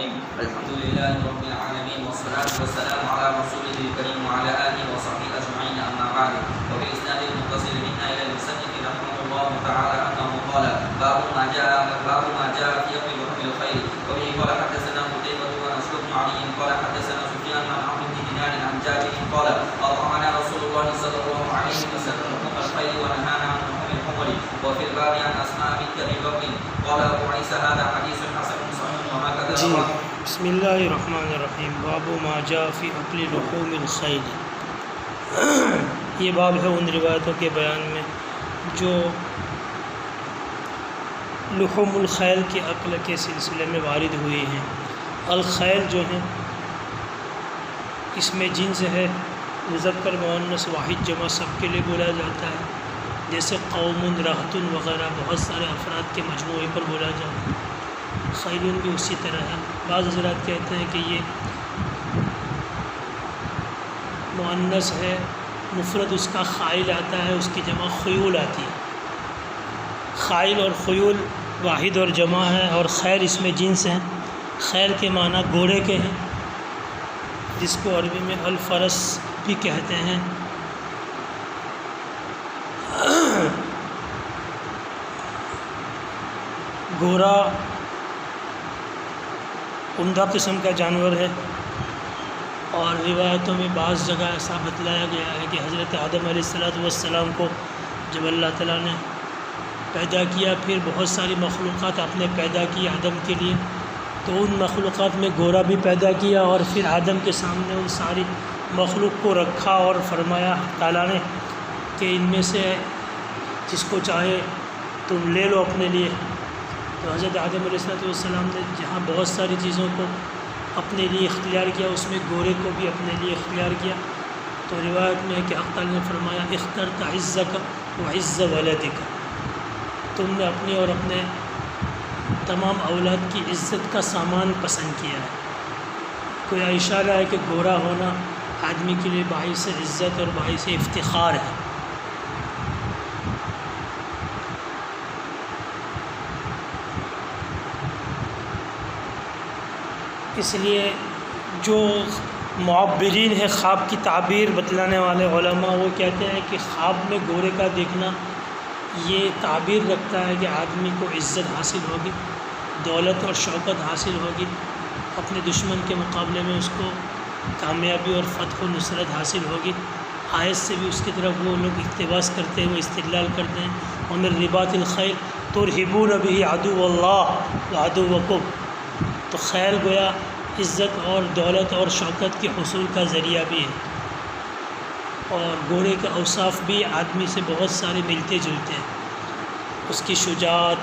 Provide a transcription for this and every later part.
الرحيم الحمد لله رب العالمين والصلاة والسلام على رسوله الكريم وعلى آله وصحبه أجمعين أما بعد وبإسناد المتصل منا إلى المصنف رحمه الله تعالى أنه قال باب ما جاء في أكل لحم الخيل وبه قال حدثنا قتيبة ونصر بن علي قال حدثنا سفيان عن عمرو بن دينار عن جابر قال أطعمنا رسول الله صلى الله عليه وسلم لحم الخيل ونهانا عن لحم الحمر وفي الباب عن أسماء بنت أبي بكر قال أبو عيسى هذا حديث حسن صحيح وهكذا جی بسم اللہ الرحمن الرحیم باب ما جاء فی اکل لحوم الخیل. یہ باب ہے ان روایتوں کے بیان میں جو لحوم الخیل کے اکل کے سلسلے میں وارد ہوئی ہیں. الخیل جو ہیں اس میں جنس ہے مذکر مؤنث واحد جمع سب کے لیے بولا جاتا ہے، جیسے قوم رہتن وغیرہ بہت سارے افراد کے مجموعے پر بولا جاتا ہے. خیلون بھی اسی طرح ہے. بعض حضرات کہتے ہیں کہ یہ مؤنث ہے، مفرد اس کا خائل آتا ہے، اس کی جمع خیول آتی ہے. خائل اور خیول واحد اور جمع ہے، اور خیل اس میں جنس ہیں. خیل کے معنی گھوڑے کے ہیں، جس کو عربی میں الفرس بھی کہتے ہیں. گھوڑا عمدہ قسم کا جانور ہے، اور روایتوں میں بعض جگہ ایسا بتلایا گیا ہے کہ حضرت آدم علیہ السلام کو جب اللہ تعالیٰ نے پیدا کیا، پھر بہت ساری مخلوقات آپ نے پیدا کی آدم کے لیے، تو ان مخلوقات میں گھوڑا بھی پیدا کیا، اور پھر آدم کے سامنے ان ساری مخلوق کو رکھا اور فرمایا تعالیٰ نے کہ ان میں سے جس کو چاہے تم لے لو اپنے لیے. تو حضرت آدم علیہ السلام نے جہاں بہت ساری چیزوں کو اپنے لیے اختیار کیا، اس میں گھوڑے کو بھی اپنے لیے اختیار کیا. تو روایت میں ہے کہ حق تعالیٰ نے فرمایا اخترت عزک و عز ولدک، تم نے اپنی اور اپنے تمام اولاد کی عزت کا سامان پسند کیا ہے. کوئی اشارہ ہے کہ گھوڑا ہونا آدمی کے لیے باعث عزت اور باعث افتخار ہے. اس لیے جو معبرین ہیں، خواب کی تعبیر بتلانے والے علماء، وہ کہتے ہیں کہ خواب میں گھوڑے کا دیکھنا یہ تعبیر رکھتا ہے کہ آدمی کو عزت حاصل ہوگی، دولت اور شوکت حاصل ہوگی، اپنے دشمن کے مقابلے میں اس کو کامیابی اور فتح و نصرت حاصل ہوگی. آیت سے بھی اس کی طرف وہ لوگ اقتباس کرتے ہوئے استدلال کرتے ہیں وَمِن رِبَاطِ الْخَيْلِ تُرْهِبُونَ بِهِ عَدُوَّ اللَّهِ وَعَدُوَّكُمْ. تو خیل گویا عزت اور دولت اور شوکت کے حصول کا ذریعہ بھی ہے، اور گھوڑے کے اوصاف بھی آدمی سے بہت سارے ملتے جلتے ہیں. اس کی شجاعت،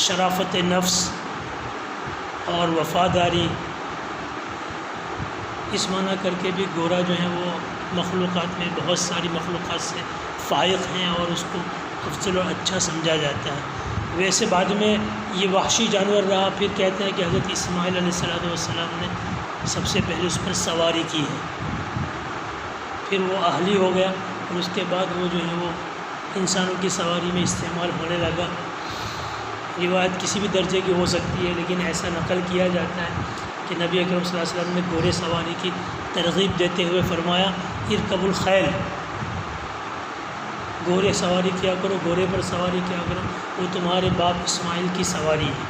شرافت نفس اور وفاداری، اس معنی کر کے بھی گھوڑا جو ہے وہ مخلوقات میں بہت ساری مخلوقات سے فائق ہیں اور اس کو افضل اور اچھا سمجھا جاتا ہے. ویسے بعد میں یہ وحشی جانور رہا. پھر کہتے ہیں کہ حضرت اسماعیل علیہ السلام نے سب سے پہلے اس پر سواری کی ہے، پھر وہ اہلی ہو گیا، اور اس کے بعد وہ جو ہے وہ انسانوں کی سواری میں استعمال ہونے لگا. روایت کسی بھی درجے کی ہو سکتی ہے، لیکن ایسا نقل کیا جاتا ہے کہ نبی اکرم صلی اللہ علیہ وسلم نے گھوڑے سواری کی ترغیب دیتے ہوئے فرمایا ارکب الخیل، گھوڑے سواری کیا کرو، گھوڑے پر سواری کیا کرو، وہ تمہارے باپ اسماعیل کی سواری ہے.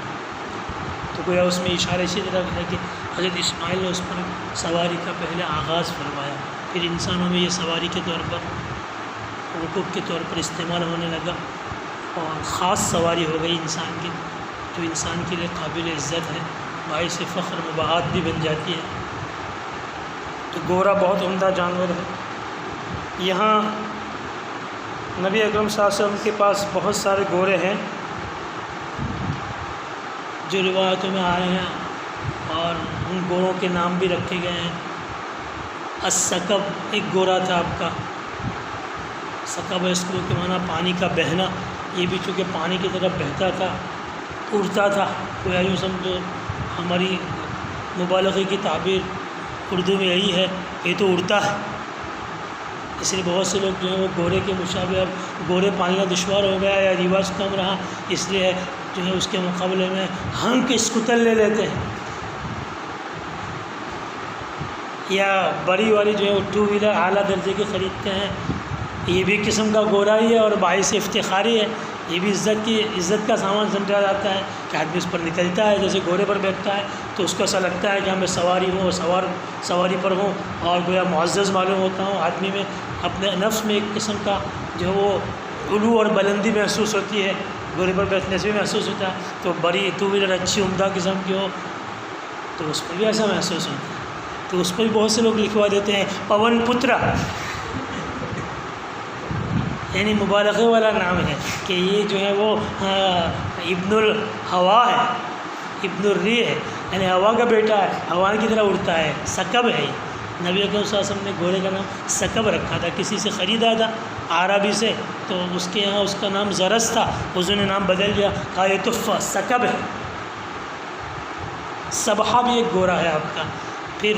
تو گویا اس میں اشارہ اسی طرح ہے کہ حضرت اسماعیل نے اس پر سواری کا پہلے آغاز فرمایا، پھر انسانوں میں یہ سواری کے طور پر، رکوب کے طور پر استعمال ہونے لگا، اور خاص سواری ہو گئی انسان کی، جو انسان کے لیے قابل عزت ہے، باعث فخر مباحات بھی بن جاتی ہے. تو گھوڑا بہت عمدہ جانور ہے. یہاں نبی اکرم صلی اللہ علیہ وسلم کے پاس بہت سارے گھوڑے ہیں جو روایتوں میں آئے ہیں، اور ان گھوڑوں کے نام بھی رکھے گئے ہیں. السکب ایک گھوڑا تھا آپ کا، سکب ہے اس کو کے معنی پانی کا بہنا. یہ بھی چونکہ پانی کی طرف بہتا تھا، اڑتا تھا، کوئی یوں سمجھو ہماری مبالغے کی تعبیر اردو میں یہی ہے، یہ تو اڑتا ہے. اس لیے بہت سے لوگ جو ہیں وہ گھوڑے کے مشابہ، اب گھوڑے پالنا دشوار ہو گیا یا رواج کم رہا، اس لیے جو ہے اس کے مقابلے میں ہنک اسکوٹر لے لیتے ہیں، یا بڑی والی جو ہے وہ ٹو ویلر اعلیٰ درجے کی خریدتے ہیں، یہ بھی قسم کا گورا ہی ہے اور باعث افتخاری ہے، یہ بھی عزت کا سامان سمجھا جاتا ہے کہ آدمی اس پر نکلتا ہے، جیسے گھوڑے پر بیٹھتا ہے تو اس کو ایسا لگتا ہے کہ ہمیں سواری ہوں، سواری پر ہوں اور گویا معزز معلوم ہوتا ہوں، آدمی میں اپنے نفس میں ایک قسم کا جو وہ علو اور بلندی محسوس ہوتی ہے، گھوڑے پر بیٹھنے سے بھی محسوس ہوتا ہے، تو بڑی ٹو ویلر اچھی عمدہ قسم کی ہو تو اس پر بھی ایسا محسوس ہوتا ہے، تو اس پر بھی بہت سے لوگ لکھوا دیتے ہیں پون پترا، یعنی مبالغے والا نام ہے کہ یہ جو ہے وہ ابن الہوا ہے، ابن الری ہے، یعنی ہوا کا بیٹا ہے، ہوا کی طرح اڑتا ہے، سکب ہے۔ نبی اکرم صلی اللہ علیہ وسلم نے گھوڑے کا نام سکب رکھا تھا، کسی سے خریدا تھا عربی سے، تو اس کے یہاں اس کا نام زرس تھا، حضور نے نام بدل دیا، کہا یہ تو سکب ہے۔ سبحہ بھی ایک گھوڑا ہے آپ کا، پھر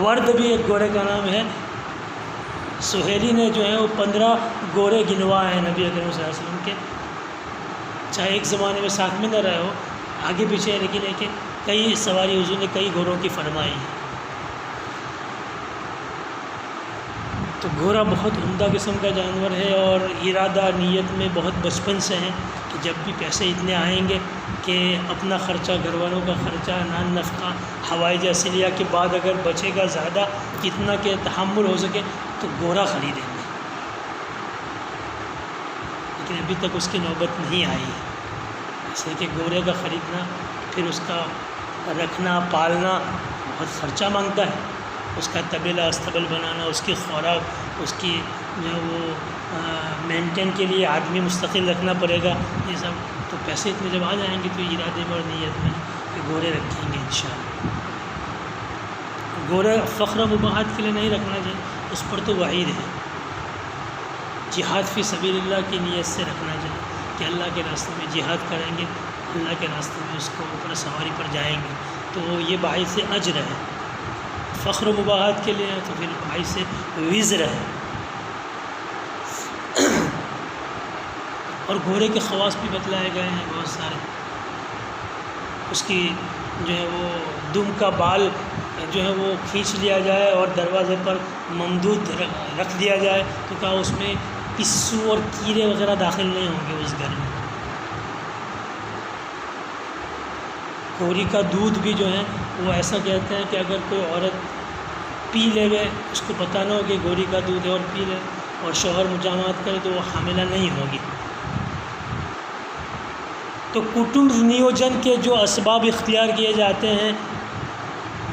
ورد بھی ایک گھوڑے کا نام ہے۔ سہیلی نے جو ہے وہ 15 گھوڑے گنوائے ہیں نبی اکرم صلی اللہ علیہ وسلم کے، چاہے ایک زمانے میں ساتھ میں نہ رہے ہو، آگے پیچھے، لیکن کئی سواری حضور نے کئی گھوڑوں کی فرمائی ہے۔ تو گھوڑا بہت عمدہ قسم کا جانور ہے، اور ارادہ نیت میں بہت بچپن سے ہیں کہ جب بھی پیسے اتنے آئیں گے کہ اپنا خرچہ، گھر والوں کا خرچہ، نان نفقہ، حوائج اصلیہ کے بعد اگر بچے گا زیادہ اتنا کہ تحمل ہو سکے تو گھوڑا خریدیں گے، لیکن ابھی تک اس کی نوبت نہیں آئی ہے، اس لیے کہ گھوڑے کا خریدنا، پھر اس کا رکھنا پالنا بہت خرچہ مانگتا ہے، اس کا طبیلہ استبل بنانا، اس کی خوراک، اس کی جو وہ مینٹین کے لیے آدمی مستقل رکھنا پڑے گا، یہ سب تو پیسے اتنے جب آ جائیں گے تو ارادے میں اور نیت میں کہ گھوڑے رکھیں گے انشاءاللہ۔ گھوڑے فخر و مباحت کے لیے نہیں رکھنا چاہیے، اس پر تو وعید ہے، جہاد فی سبیل اللہ کی نیت سے رکھنا چاہیے کہ اللہ کے راستے میں جہاد کریں گے، اللہ کے راستے میں اس کو اوپر سواری پر جائیں گے تو یہ باعث اجر ہے، فخر و مباحت کے لیے تو پھر باعث وزر ہے۔ اور گھوڑے کے خواص بھی بتلائے گئے ہیں بہت سارے، اس کی جو ہے وہ دم کا بال جو ہے وہ کھینچ لیا جائے اور دروازے پر ممدود رکھ دیا جائے تو کہا اس میں پسو اور کیڑے وغیرہ داخل نہیں ہوں گے اس گھر میں۔ گھوڑی کا دودھ بھی جو ہے وہ ایسا کہتے ہیں کہ اگر کوئی عورت پی لے گئے، اس کو پتہ نہ ہو کہ گھوڑی کا دودھ ہے اور پی لے اور شوہر مجامعت کرے تو وہ حاملہ نہیں ہوگی۔ تو کٹمب نیوجن کے جو اسباب اختیار کیے جاتے ہیں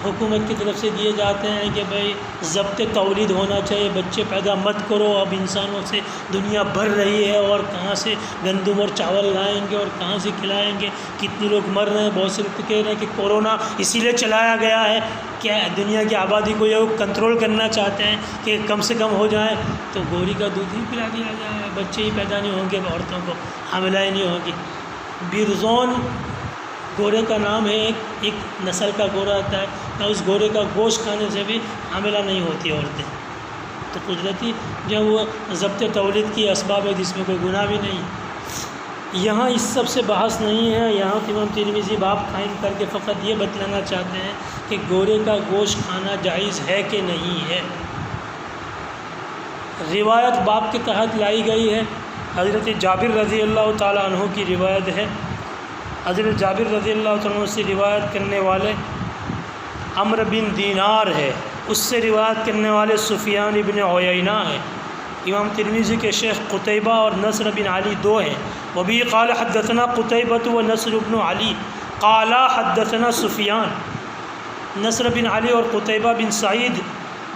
حکومت کی طرف سے دیے جاتے ہیں کہ بھئی ضبط تولید ہونا چاہیے، بچے پیدا مت کرو، اب انسانوں سے دنیا بھر رہی ہے اور کہاں سے گندم اور چاول لائیں گے اور کہاں سے کھلائیں گے، کتنے لوگ مر رہے ہیں، بہت سے لوگ کہہ رہے ہیں کہ کورونا اسی لیے چلایا گیا ہے کہ دنیا کی آبادی کو یہ کنٹرول کرنا چاہتے ہیں کہ کم سے کم ہو جائے، تو گھوڑی کا دودھ ہی پلا دیا جائے، بچے ہی پیدا نہیں ہوں گے، عورتوں کو حاملہ ہی نہیں ہوگی۔ بیرزون گھوڑے کا نام ہے، ایک نسل کا گھوڑا آتا ہے، نہ اس گھوڑے کا گوشت کھانے سے بھی حاملہ نہیں ہوتی عورتیں، تو قدرتی جو وہ ضبط تولید کی اسباب ہے جس میں کوئی گناہ بھی نہیں۔ یہاں اس سب سے بحث نہیں ہے، یہاں امام ترمذی باب قائم کر کے فقط یہ بتلانا چاہتے ہیں کہ گھوڑے کا گوشت کھانا جائز ہے کہ نہیں ہے۔ روایت باب کے تحت لائی گئی ہے، حضرت جابر رضی اللہ تعالیٰ عنہ کی روایت ہے۔ حضرت جابر رضی اللہ تعالیٰ عنہ سے روایت کرنے والے عمرو بن دینار ہے، اس سے روایت کرنے والے سفیان ابن عیینہ ہے۔ امام ترمذی کے شیخ قتیبہ اور نصر بن علی دو ہیں۔ وبی قال حدثنا قتیبۃ و نصر بن علی قال حدثنا سفیان۔ نصر بن علی اور قتیبہ بن سعید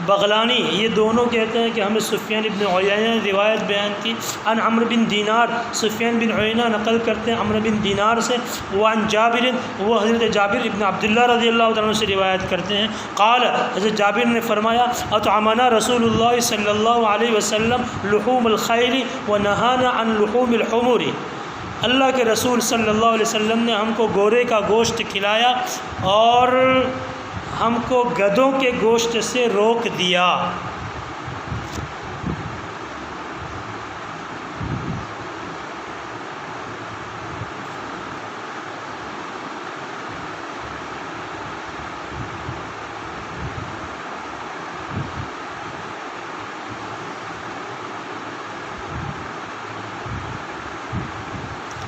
بغلانی یہ دونوں کہتے ہیں کہ ہمیں سفیان بن عیینہ نے روایت بیان کی عن عمرو بن دینار، سفیان بن عیینہ نقل کرتے ہیں عمرو بن دینار سے، وعن جابر، وہ حضرت جابر ابن عبداللہ رضی اللہ تعالیٰ عنہ سے روایت کرتے ہیں، قال حضرت جابر نے فرمایا اطعمنا رسول اللہ صلی اللہ علیہ وسلم لحوم الخیل ونہانا عن لحوم الحمر۔ اللہ کے رسول صلی اللہ علیہ وسلم نے ہم کو گھوڑے کا گوشت کھلایا اور ہم کو گدھوں کے گوشت سے روک دیا۔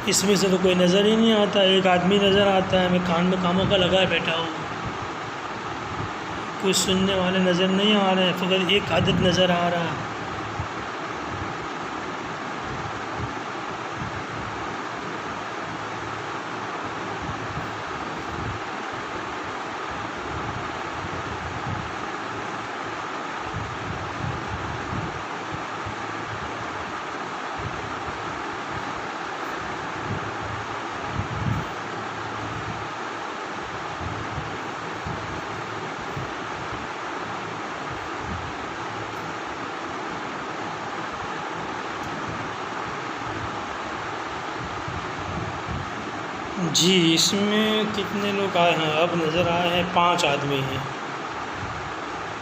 اس میں سے تو کوئی نظر ہی نہیں آتا، ایک آدمی نظر آتا ہے، میں کان میں کاموں کا لگائے بیٹھا ہوں، کوئی سننے والے نظر نہیں آ رہے ہیں، فقط ایک عدد نظر آ رہا ہے۔ جی اس میں کتنے لوگ آئے ہیں؟ اب نظر آئے ہیں 5 آدمی ہیں،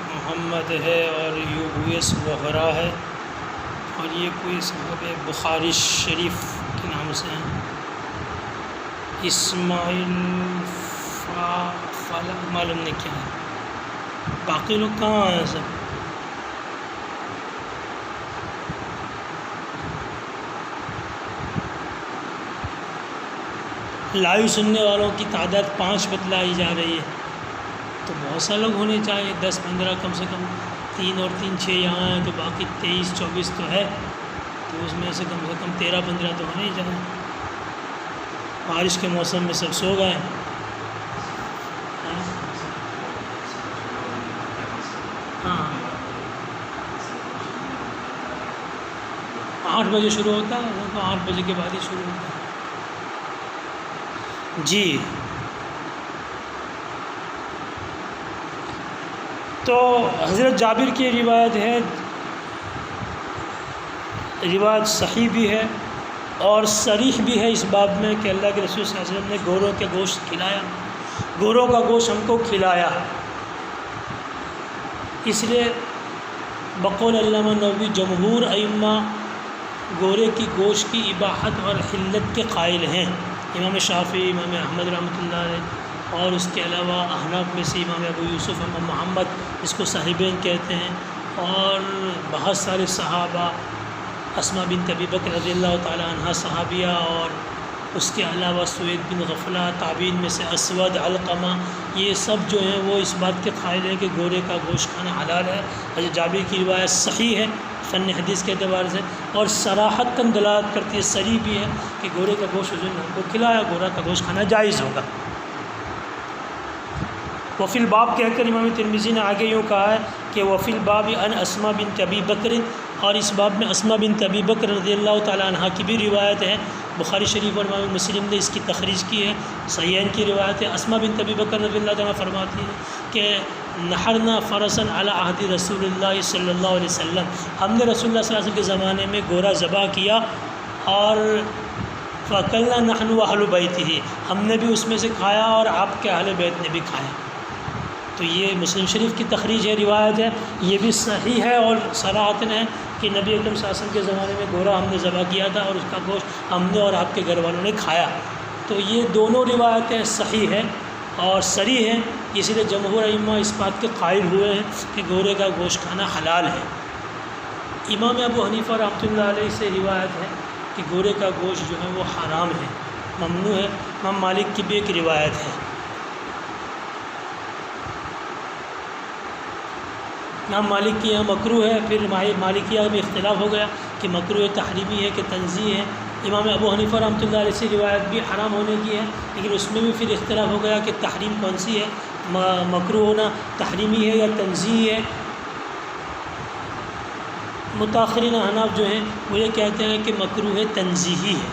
محمد ہے اور یوبویس وغیرہ ہے، اور یہ کوئی صاحب بخاری شریف کے نام سے ہیں، اسماعیل فالا معلوم نہیں کیا ہے، باقی لوگ کہاں آئے ہیں سب؟ لائیو سننے والوں کی تعداد 5 بتلائی جا رہی ہے، تو بہت سا لوگ ہونے چاہیے، 10-15 کم سے کم، 3 اور 3 6 یہاں ہیں تو باقی 23-24 تو ہے، تو اس میں سے کم 13-15 تو ہونے ہی چاہیے۔ بارش کے موسم میں سب سو گئے، 8 بجے شروع ہوتا ہے، وہ تو 8 بجے کے بعد ہی شروع ہوتا ہے۔ جی تو حضرت جابر کی روایت ہے، روایت صحیح بھی ہے اور صریح بھی ہے اس باب میں کہ اللہ کے رسول صلی اللہ علیہ وسلم نے گوروں کے گوشت کھلایا، گوروں کا گوشت ہم کو کھلایا، اس لیے بقول علامہ نووی جمہور ائمہ گورے کی گوشت کی اباحت اور حلت کے قائل ہیں، امام شافعی، امام احمد رحمۃ اللہ علیہ، اور اس کے علاوہ احناف میں سے امام ابو یوسف، امام محمد جس کو صاحبین کہتے ہیں، اور بہت سارے صحابہ، اسماء بنت ابی بکر رضی اللہ تعالی عنہ صحابیہ، اور اس کے علاوہ سوید بن غفلہ، تابعین میں سے اسود، علقمہ، یہ سب جو ہیں وہ اس بات کے قائل ہیں کہ گورے کا گوشت کھانا حلال ہے۔ حضرت جابر کی روایت صحیح ہے فن حدیث کے اعتبار سے، اور صراحت دلالت کرتی ہے، صریح بھی ہے کہ گورے کا گوشت حضور نے ہم کو کھلایا، گورا کا گوشت کھانا جائز ہوگا۔ وفی الباب کہہ کر امام ترمذی نے آگے یوں کہا ہے کہ وفی الباب ان اسماء بنت ابی بکر، اور اس باب میں اسماء بنت ابی بکر رضی اللہ تعالی عنہ کی بھی روایت ہے، بخاری شریف اور امام مسلم نے اس کی تخریج کی ہے، صحیحین کی روایت ہے۔ اسماء بنت ابی بکر رضی اللہ تعالیٰ فرماتی ہے کہ نحرنا فرسا علی عہد رسول اللہ صلی اللہ علیہ وسلم، ہم نے رسول اللہ صلی اللہ علیہ وسلم کے زمانے میں گورا ذبح کیا، اور فاکلنا نحن واہل بیتہ، ہم نے بھی اس میں سے کھایا اور آپ کے اہل بیت نے بھی کھایا۔ تو یہ مسلم شریف کی تخریج ہے، روایت ہے، یہ بھی صحیح ہے اور صراحتاً ہے کہ نبی اکرم صلی اللہ علیہ وسلم کے زمانے میں گورا ہم نے ذبح کیا تھا اور اس کا گوشت ہم نے اور آپ کے گھر والوں نے کھایا۔ تو یہ دونوں روایتیں صحیح ہیں اور صریح ہیں، اسی لیے جمہور ائمہ اس بات کے قائل ہوئے ہیں کہ گورے کا گوشت کھانا حلال ہے۔ امام ابو حنیفہ رحمۃ اللہ علیہ سے روایت ہے کہ گورے کا گوشت جو ہے وہ حرام ہے، ممنوع ہے۔ امام مالک کی بھی ایک روایت ہے۔ امام مالک کی یہاں مکروہ ہے، پھر مالکیہ میں اختلاف ہو گیا کہ مکروہ تحریمی ہے کہ تنزیہ ہے۔ امام ابو حنیفہ رحمۃ اللہ علیہ سے روایت بھی حرام ہونے کی ہے، لیکن اس میں بھی پھر اختلاف ہو گیا کہ تحریم کون سی ہے، مکروہ ہونا تحریمی ہے یا تنزیہ ہے۔ متاخرین احناف جو ہیں وہ یہ کہتے ہیں کہ مکروہ تنزیہی ہے،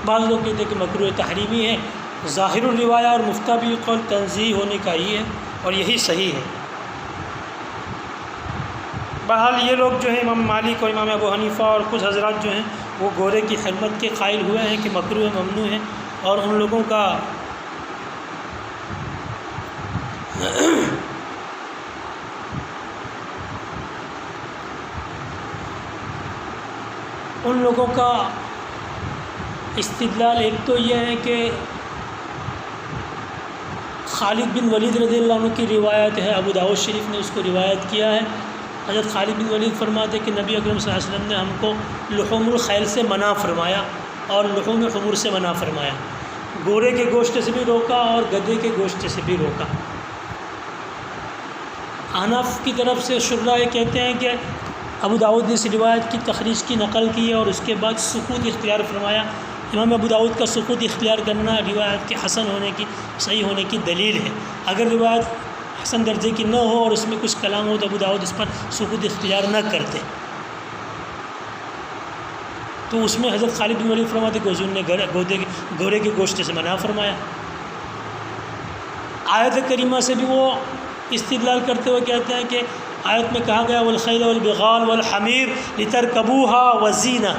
بعض لوگ کہتے ہیں کہ مکروہ تحریمی ہے۔ ظاہر الروایہ اور مفتہ بھی قول تنزیہی ہونے کا ہی ہے اور یہی صحیح ہے۔ بہرحال یہ لوگ جو ہیں امام مالک اور امام ابو حنیفہ اور کچھ حضرات جو ہیں وہ گورے کی حرمت کے قائل ہوئے ہیں کہ مکروہ ممنوع ہے، اور ان لوگوں کا استدلال ایک تو یہ ہے کہ خالد بن ولید رضی اللہ عنہ کی روایت ہے، ابو داؤد شریف نے اس کو روایت کیا ہے حضرت خالد بن ولید فرماتے کہ نبی اکرم صلی اللہ علیہ وسلم نے ہم کو لحوم الخیل سے منع فرمایا اور لحوم حمر سے منع فرمایا، گھوڑے کے گوشت سے بھی روکا اور گدھے کے گوشت سے بھی روکا۔ احناف کی طرف سے شرح یہ کہتے ہیں کہ ابو داؤد نے اس روایت کی تخریج کی نقل کی ہے اور اس کے بعد سکوت اختیار فرمایا۔ امام ابو داؤد کا سکوت اختیار کرنا روایت کے حسن ہونے کی، صحیح ہونے کی دلیل ہے۔ اگر روایت حسن درجے کی نہ ہو اور اس میں کچھ کلام ہو تو ابو داؤد اس پر سکوت اختیار نہ کرتے۔ تو اس میں حضرت خالد بن ولید فرماتے کہ حضور نے گھوڑے کے گوشت سے منع فرمایا۔ آیت کریمہ سے بھی وہ استدلال کرتے ہوئے کہتے ہیں کہ آیت میں کہا گیا والخیل والبغال والحمیر لترکبوها وزینہ،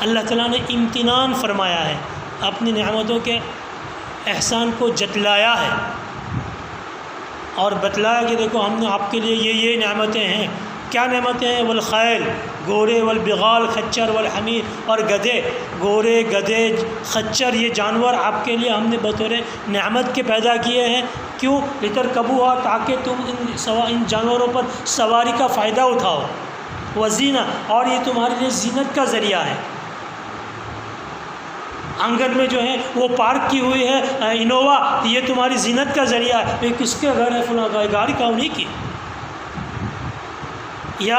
اللہ تعالیٰ نے امتنان فرمایا ہے، اپنی نعمتوں کے احسان کو جتلایا ہے اور بتلایا کہ دیکھو ہم نے آپ کے لیے یہ نعمتیں ہیں۔ کیا نعمتیں ہیں؟ والخیل گھوڑے، والبغال خچر، والحمیر اور گدھے، گھوڑے گدھے خچر یہ جانور آپ کے لیے ہم نے بطور نعمت کے پیدا کیے ہیں۔ کیوں؟ لترکبوہا تاکہ تم ان جانوروں پر سواری کا فائدہ اٹھاؤ، وزینہ اور یہ تمہارے لیے زینت کا ذریعہ ہے۔ آنگن میں جو ہے وہ پارک کی ہوئی ہے انووا، یہ تمہاری زینت کا ذریعہ ہے۔ یہ کس کے گھر ہے؟ فلاں کا گاڑی کا انہیں کی۔ یا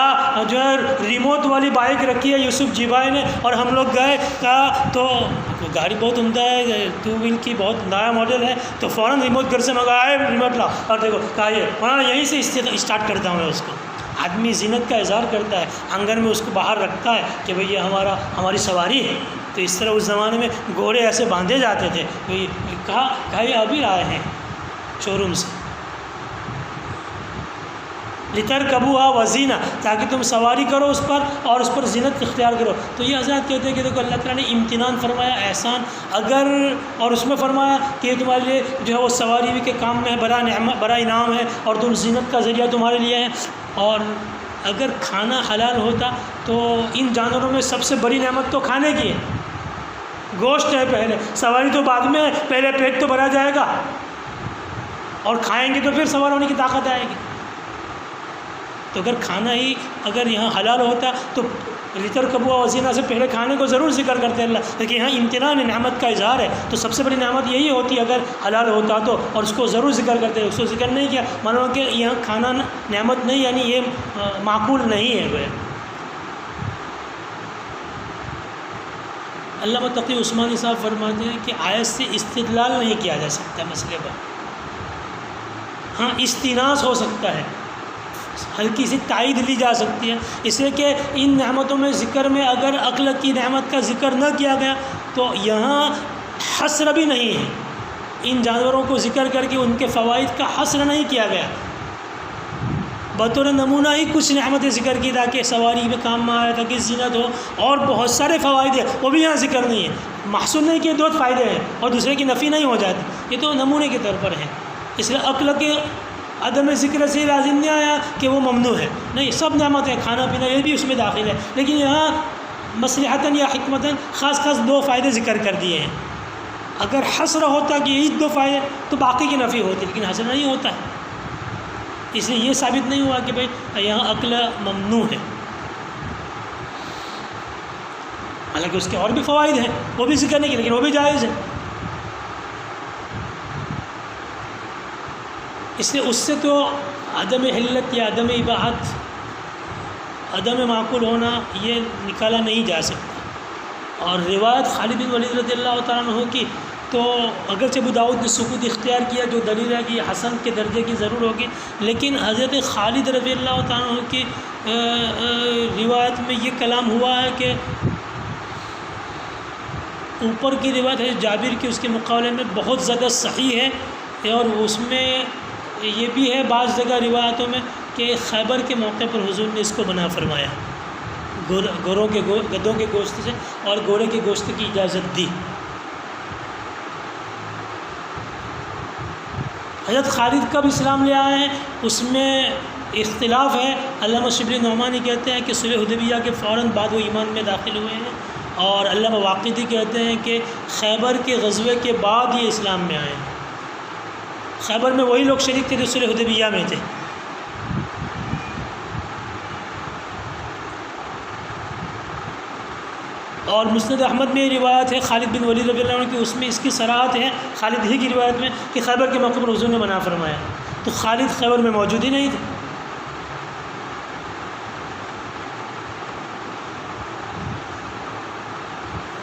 جو ہے ریموٹ والی بائک رکھی ہے یوسف جی بھائی نے اور ہم لوگ گئے کہا تو گاڑی بہت عمدہ ہے، 2 وہیل کی بہت نیا ماڈل ہے، تو فوراً ریموٹ گھر سے منگایا ہے، ریموٹ لا اور دیکھو کہا یہ مولانا یہیں سے اسٹارٹ کرتا ہوں میں اس کو۔ آدمی زینت کا اظہار کرتا ہے، آنگن میں اس کو باہر رکھتا ہے کہ بھئی یہ ہماری سواری ہے۔ تو اس طرح اس زمانے میں گھوڑے ایسے باندھے جاتے تھے۔ کہا یہ ابھی آئے ہیں شو روم سے، لترکبوہا وزینہ تاکہ تم سواری کرو اس پر اور اس پر زینت اختیار کرو۔ تو یہ حضرات کہتے ہیں کہ دیکھو اللہ تعالیٰ نے امتنان فرمایا، احسان اگر، اور اس میں فرمایا کہ یہ تمہارے لیے جو ہے وہ سواری بھی کے کام میں ہے، بڑا انعام ہے اور تم زینت کا ذریعہ تمہارے لیے ہے۔ اور اگر کھانا حلال ہوتا تو ان جانوروں میں سب سے بڑی نعمت تو کھانے کی ہے، گوشت ہے پہلے، سواری تو بعد میں ہے، پہلے پیٹ تو بھرا جائے گا اور کھائیں گے تو پھر سوار ہونے کی طاقت آئے گی۔ تو اگر کھانا ہی اگر یہاں حلال ہوتا تو لترکبوہا وزینہ سے پہلے کھانے کو ضرور ذکر کرتے اللہ، لیکن یہاں امتنان نعمت کا اظہار ہے تو سب سے بڑی نعمت یہی ہوتی اگر حلال ہوتا تو، اور اس کو ضرور ذکر کرتے، اس کو ذکر نہیں کیا، معلوم کہ یہاں کھانا نعمت نہیں، یعنی یہ معقول نہیں ہے۔ علامہ تقی عثمانی صاحب فرماتے ہیں کہ آیت سے استدلال نہیں کیا جا سکتا مسئلے پر، ہاں استناس ہو سکتا ہے، ہلکی سی تائید لی جا سکتی ہے، اس لیے کہ ان نعمتوں میں ذکر میں اگر عقل کی نعمت کا ذکر نہ کیا گیا تو یہاں حصر بھی نہیں ہے، ان جانوروں کو ذکر کر کے ان کے فوائد کا حصر نہیں کیا گیا، بطور نمونہ ہی کچھ نعمتیں ذکر کی تاکہ سواری میں کام میں آئے، تاکہ زینت ہو، اور بہت سارے فوائد ہیں وہ بھی یہاں ذکر نہیں ہے، محصول نہیں کہ 2 فائدے ہیں اور دوسرے کی نفی نہیں ہو جاتی، یہ تو نمونے کے طور پر ہے۔ اس لیے عقل کے عدم ذکر سے لازم نہیں آیا کہ وہ ممنوع ہے، نہیں، سب نعمتیں، کھانا پینا یہ بھی اس میں داخل ہے، لیکن یہاں مصلحتاً یا حکمتاً خاص 2 فائدے ذکر کر دیے ہیں۔ اگر حصر ہوتا کہ یہی 2 فائدے تو باقی کی نفی ہوتی، لیکن حصر نہیں ہوتا ہے، اس لیے یہ ثابت نہیں ہوا کہ بھئی یہاں عقل ممنوع ہے، حالانکہ اس کے اور بھی فوائد ہیں وہ بھی ذکر نہیں کیے لیکن وہ بھی جائز ہے۔ اس لیے اس سے تو عدم حلت یا عدم اباحت، عدم معقول ہونا یہ نکالا نہیں جا سکتا۔ اور روایت خالد بن ولید رضی اللہ تعالیٰ عنہ کی تو اگرچہ ابو داؤد نے سکوت اختیار کیا جو دلیل ہے کہ یہ حسن کے درجے کی ضرور ہوگی، لیکن حضرت خالد رضی اللہ تعالیٰ عنہ کی روایت میں یہ کلام ہوا ہے کہ اوپر کی روایت ہے جابر کی، اس کے مقابلے میں بہت زیادہ صحیح ہے، اور اس میں یہ بھی ہے بعض جگہ روایتوں میں کہ خیبر کے موقع پر حضور نے اس کو منع فرمایا، گدھوں کے گوشت سے اور گھوڑے کے گوشت کی اجازت دی۔ حضرت خالد کب اسلام لے آئے ہیں اس میں اختلاف ہے۔ علامہ شبلی نعمانی کہتے ہیں کہ صلح حدیبیہ کے فوراً بعد وہ ایمان میں داخل ہوئے ہیں، اور علامہ واقدی کہتے ہیں کہ خیبر کے غزوے کے بعد یہ اسلام میں آئے ہیں۔ خیبر میں وہی لوگ شریک تھے جو صلح حدیبیہ میں تھے، اور مسند احمد میں یہ روایت ہے خالد بن ولید رضی اللہ عنہ کی، اس میں اس کی صراحت ہے خالد ہی کی روایت میں کہ خیبر کے موقع پر حضور نے منع فرمایا، تو خالد خیبر میں موجود ہی نہیں تھے۔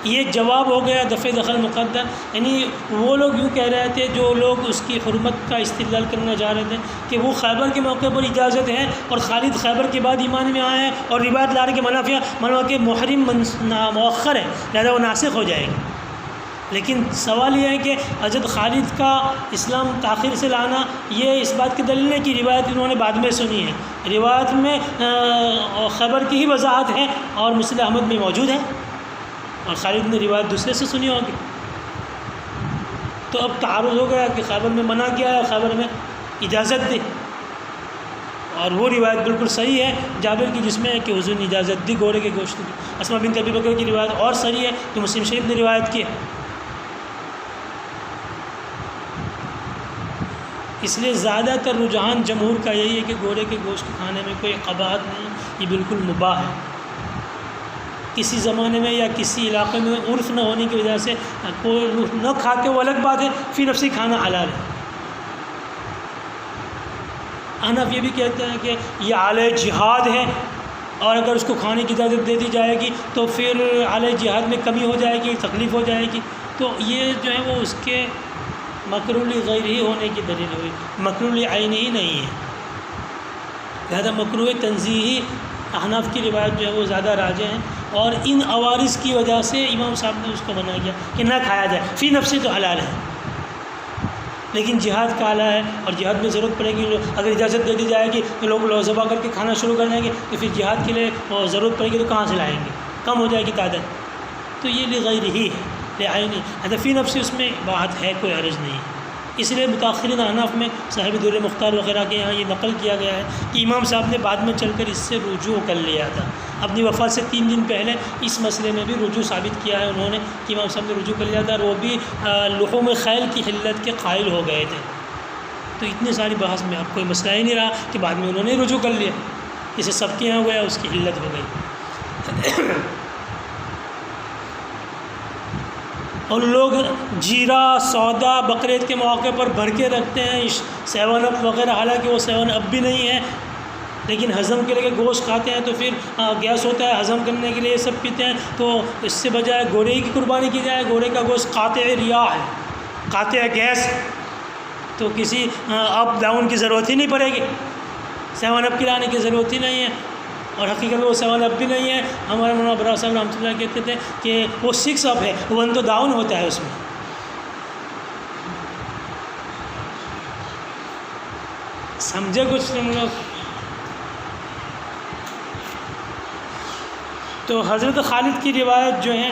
یہ جواب ہو گیا دفع دخل مقدم، یعنی وہ لوگ یوں کہہ رہے تھے جو لوگ اس کی حرمت کا استدلال کرنا چاہ رہے تھے کہ وہ خیبر کے موقع پر اجازت ہے اور خالد خیبر کے بعد ایمان میں آئے ہیں، اور روایت لا رہے کہ منافع کہ محرم مؤخر ہے لہذا وہ ناسخ ہو جائے گا۔ لیکن سوال یہ ہے کہ حضرت خالد کا اسلام تاخیر سے لانا یہ اس بات کی دلیل ہے کہ روایت انہوں نے بعد میں سنی ہے، روایت میں خیبر کی ہی وضاحت ہے اور مسند احمد میں موجود ہے، اور خالد نے روایت دوسرے سے سنی ہوگی۔ تو اب تعارض ہو گیا کہ خیبر میں منع کیا ہے، خیبر میں اجازت دی، اور وہ روایت بالکل صحیح ہے جابر کی جس میں ہے کہ حضور نے اجازت دی گھوڑے کے گوشت کی۔ اسما بنت ابی بکر کی روایت اور صحیح ہے کہ مسلم شریف نے روایت کی ہے۔ اس لیے زیادہ تر رجحان جمہور کا یہی ہے کہ گھوڑے کے گوشت کھانے میں کوئی قباحت نہیں، یہ بالکل مباح ہے۔ کسی زمانے میں یا کسی علاقے میں عرف نہ ہونے کی وجہ سے کوئی نہ کھاتے وہ الگ بات ہے، فی نفسی کھانا حلال ہے۔ احناف یہ بھی کہتے ہیں کہ یہ اعلی جہاد ہے، اور اگر اس کو کھانے کی اجازت دے دی جائے گی تو پھر اعلی جہاد میں کمی ہو جائے گی، تکلیف ہو جائے گی، تو یہ جو ہے وہ اس کے مکروہ غیر ہی ہونے کی دلیل ہوئی، مکروہ عینی ہی نہیں ہے۔ لہذا مکروہ تنزیہی احناف کی روایت جو ہے وہ زیادہ راجح ہیں، اور ان عوارض کی وجہ سے امام صاحب نے اس کو منع کیا کہ نہ کھایا جائے، فی نفسی تو حلال ہے، لیکن جہاد کا اعلیٰ ہے، اور جہاد میں ضرورت پڑے گی، اگر اجازت دے دی جائے گی تو لوگ ذبح کر کے کھانا شروع کر دیں گے، تو پھر جہاد کے لیے ضرورت پڑے گی تو کہاں سے لائیں گے، کم ہو جائے گی تعداد، تو یہ لغیر ہی ہے، لعینی ہے، فی نفسی اس میں بات ہے، کوئی عرض نہیں۔ اس لیے متاخرین احناف میں صاحب در مختار وغیرہ کے یہاں یہ نقل کیا گیا ہے کہ امام صاحب نے بعد میں چل کر اس سے رجوع کر لیا تھا، اپنی وفات سے 3 دن پہلے اس مسئلے میں بھی رجوع ثابت کیا ہے انہوں نے کہ امام صاحب نے رجوع کر لیا تھا، اور وہ بھی لحوم خیل کی حلت کے قائل ہو گئے تھے۔ تو اتنی ساری بحث میں اب کوئی مسئلہ ہی نہیں رہا کہ بعد میں انہوں نے رجوع کر لیا، اسے سب کے یہاں ہوا اس کی حلت ہو گئی۔ اور لوگ جیرا سودا بقرعید کے مواقع پر بھر کے رکھتے ہیں 7 اپ وغیرہ، حالانکہ وہ 7 اپ بھی نہیں ہے، لیکن ہضم کے لیے گوشت کھاتے ہیں تو پھر گیس ہوتا ہے، ہضم کرنے کے لیے یہ سب پیتے ہیں، تو اس سے بجائے گھوڑے کی قربانی کی جائے، گھوڑے کا گوشت قاطع ریاح ہے، قاطع گیس، تو کسی اپ ڈاؤن کی ضرورت ہی نہیں پڑے گی، 7 اپ کھلانے کی ضرورت ہی نہیں ہے، اور حقیقت میں وہ 7 اپ بھی نہیں ہے۔ ہمارے مولانا برا صاحب رحمۃ اللہ کہتے تھے کہ وہ 6 اپ ہے، 1 تو ڈاؤن ہوتا ہے اس میں۔ سمجھے کچھ تم لوگ؟ تو حضرت خالد کی روایت جو ہے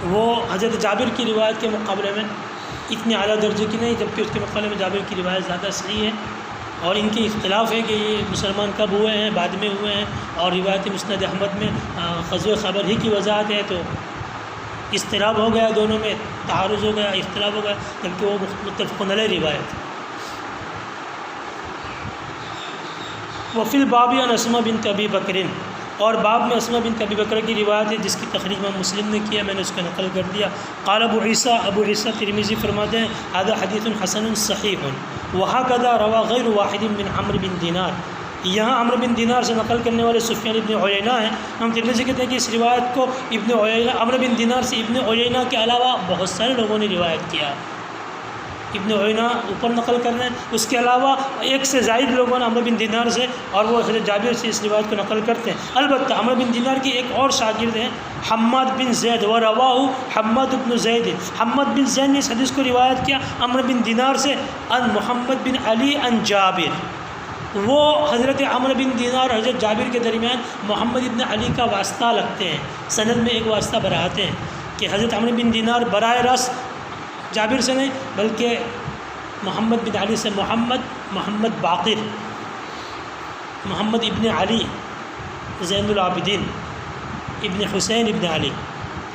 وہ حضرت جابر کی روایت کے مقابلے میں اتنے اعلیٰ درجے کی نہیں، جبکہ اس کے مقابلے میں جابر کی روایت زیادہ صحیح ہے، اور ان کی اختلاف ہے کہ یہ مسلمان کب ہوئے ہیں، بعد میں ہوئے ہیں، اور روایت مسند احمد میں غزوہ خیبر ہی کی وضاحت ہے، تو اضطراب ہو گیا، دونوں میں تعارض ہو گیا، اختلاف ہو گیا، جبکہ وہ متفق علیہ روایت۔ وفی الباب عن اسماء بنت ابی بکر، اور باب میں اسماء بنت ابی بکر کی روایت ہے جس کی تخریج امام مسلم نے کیا، میں نے اس کا نقل کر دیا۔ قال ابو عیسیٰ ترمذی فرماتے ہیں هذا حدیث حسن صحیح وهكذا روى غیر واحد من عمرو بن دینار، یہاں عمرو بن دینار سے نقل کرنے والے سفیان ابن عیینہ ہیں۔ ہم ترمذی کہتے ہیں کہ اس روایت کو عمرو بن دینار سے ابن عیینہ کے علاوہ بہت سارے لوگوں نے روایت کیا، ابن عیینہ اوپر نقل کر رہے ہیں، اس کے علاوہ 1 سے زائد لوگوں نے عمرو بن دینار سے، اور وہ حضرت جابر سے اس روایت کو نقل کرتے ہیں۔ البتہ عمرو بن دینار کے ایک اور شاگرد ہیں حماد بن زید، ورواہ حماد بن زید، حماد بن زید نے اس حدیث کو روایت کیا عمرو بن دینار سے ان محمد بن علی ان جابر، وہ حضرت عمرو بن دینار اور حضرت جابر کے درمیان محمد بن علی کا واسطہ لگتے ہیں، سند میں ایک واسطہ بڑھاتے ہیں کہ حضرت عمرو بن دینار براہ راست جابر سے نہیں بلکہ محمد بن علی سے، محمد باقر، محمد ابن علی زین العابدین ابن حسین ابن علی،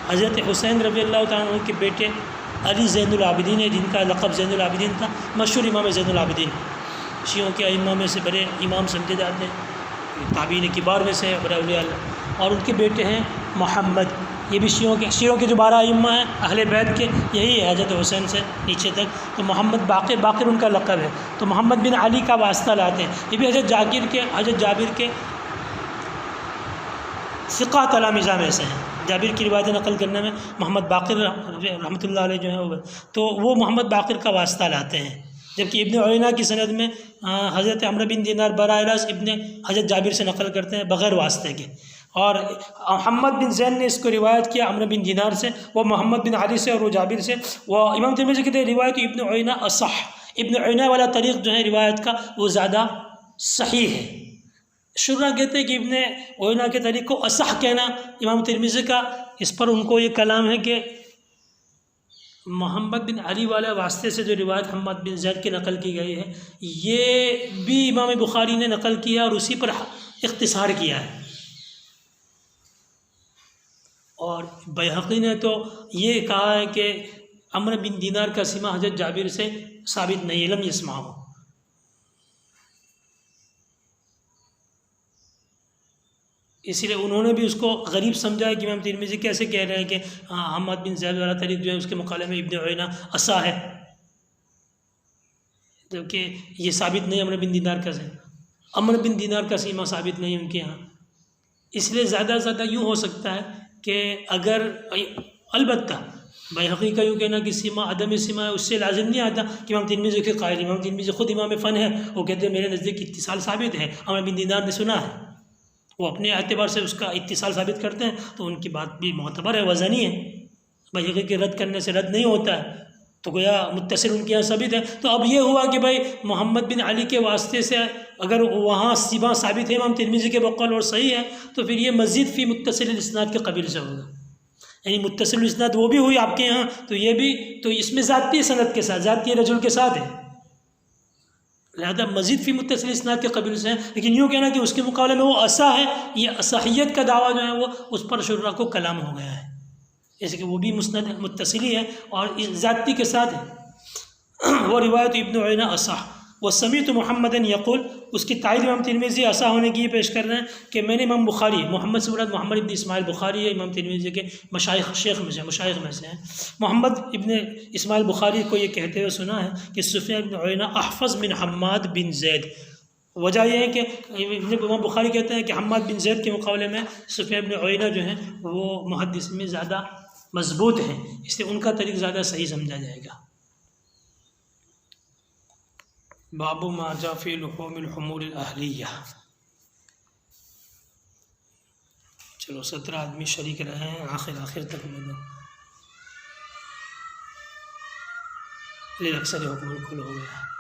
حضرت حسین رضی اللہ تعالیٰ عنہ کے بیٹے علی زین العابدین ہے، جن کا لقب زین العابدین تھا، مشہور امام زین العابدین، شیعوں کے ائمہ میں سے بڑے امام سمجھے جاتے ہیں، تابعین کبار میں سے بڑے اولیاء اللہ، اور ان کے بیٹے ہیں محمد، یہ بھی شیعوں کے جو 12 ائمہ ہیں اہل بیت کے، یہی ہے حضرت حسین سے نیچے تک، تو محمد باقر ان کا لقب ہے، تو محمد بن علی کا واسطہ لاتے ہیں۔ یہ بھی حضرت جابر کے ثقہ تلامذہ میں سے ہیں، جابر کی روایتیں نقل کرنے میں محمد باقر رحمۃ اللہ علیہ جو ہیں تو وہ محمد باقر کا واسطہ لاتے ہیں، جبکہ ابن عیینہ کی سند میں حضرت عمرو بن دینار براہ راست حضرت جابر سے نقل کرتے ہیں بغیر واسطے کے، اور محمد بن زین نے اس کو روایت کیا عمرو بن دینار سے، وہ محمد بن علی سے اور وہ جابر سے، وہ امام ترمذی کہتے ہیں روایت ابن عیینہ اصح، ابن عیینہ والا طریق جو ہے روایت کا وہ زیادہ صحیح ہے۔ شرح کہتے ہیں کہ ابن عیینہ کے طریق کو اصح کہنا امام ترمذی کا، اس پر ان کو یہ کلام ہے کہ محمد بن علی والے واسطے سے جو روایت محمد بن زید کی نقل کی گئی ہے یہ بھی امام بخاری نے نقل کیا اور اسی پر اختصار کیا ہے، اور بیہقی نے تو یہ کہا ہے کہ عمرو بن دینار کا سماع حضرت جابر سے ثابت نہیں، لم یسمعہ، اسی لیے انہوں نے بھی اس کو غریب سمجھا ہے کہ امام ترمذی کیسے کہہ رہے ہیں کہ حماد بن زید والا طریق جو ہے اس کے مقابلے میں ابن عیینہ اصح ہے، جبکہ یہ ثابت نہیں عمرو بن دینار کا عمرو بن دینار کا سیما ثابت نہیں ان کے ہاں، اس لیے زیادہ سے زیادہ یوں ہو سکتا ہے کہ اگر البتہ بیہقی کا یوں کہنا کہ سیما عدم سیما ہے، اس سے لازم نہیں آتا کہ امام ترمذی کے قائل، امام ترمذی خود امام فن ہے، وہ کہتے ہیں میرے نزدیک اتصال ثابت ہے، عمرو بن دینار نے سنا ہے، وہ اپنے اعتبار سے اس کا اتصال ثابت کرتے ہیں، تو ان کی بات بھی معتبر ہے، وزنی ہے، بیہقی کے رد کرنے سے رد نہیں ہوتا ہے، تو گویا متصل ان کے یہاں ثابت ہے۔ تو اب یہ ہوا کہ بھائی محمد بن علی کے واسطے سے اگر وہاں سیما ثابت ہے امام ترمذی کے بقول اور صحیح ہے، تو پھر یہ مزید فی متصل الاسناد کے قبیل سے ہوگا، یعنی متصل الاسناد وہ بھی ہوئی آپ کے یہاں، تو یہ بھی، تو اس میں ذاتی سند کے ساتھ، ذاتی رجل کے ساتھ ہے، لہذا مزید فی متصل اسناد کے قبیل سے ہے، لیکن یوں کہنا کہ اس کے مقابلے میں وہ اصح ہے، یہ اصحیت کا دعویٰ جو ہے وہ اس پر شرح کو کلام ہو گیا ہے، جیسے کہ وہ بھی مسند متصلی ہے اور ذاتی کے ساتھ ہے، وہ روایت ابن عیینہ اصح، وہ سمیت محمد یقول، اس کی تائید امام ترمذی اصح ہونے کی یہ پیش کر رہے ہیں کہ میں نے امام بخاری، محمد سے مراد محمد ابن اسماعیل بخاری ہے، امام ترمذی کے مشائخ میں سے ہیں، محمد ابن اسماعیل بخاری کو یہ کہتے ہوئے سنا ہے کہ سفیان بن عیینہ احفظ من حماد بن زید، وجہ یہ ہے کہ امام بخاری کہتے ہیں کہ حماد بن زید کے مقابلے میں سفیان بن عیینہ جو ہیں وہ محدث میں زیادہ مضبوط ہیں، اس لیے ان کا طریق زیادہ صحیح سمجھا جائے گا۔ باب ما جاء فی لحوم الحمور الاہلیہ، چلو 17 آدمی شریک رہے ہیں آخر تک میں اکثر حکم الکل ہو گیا۔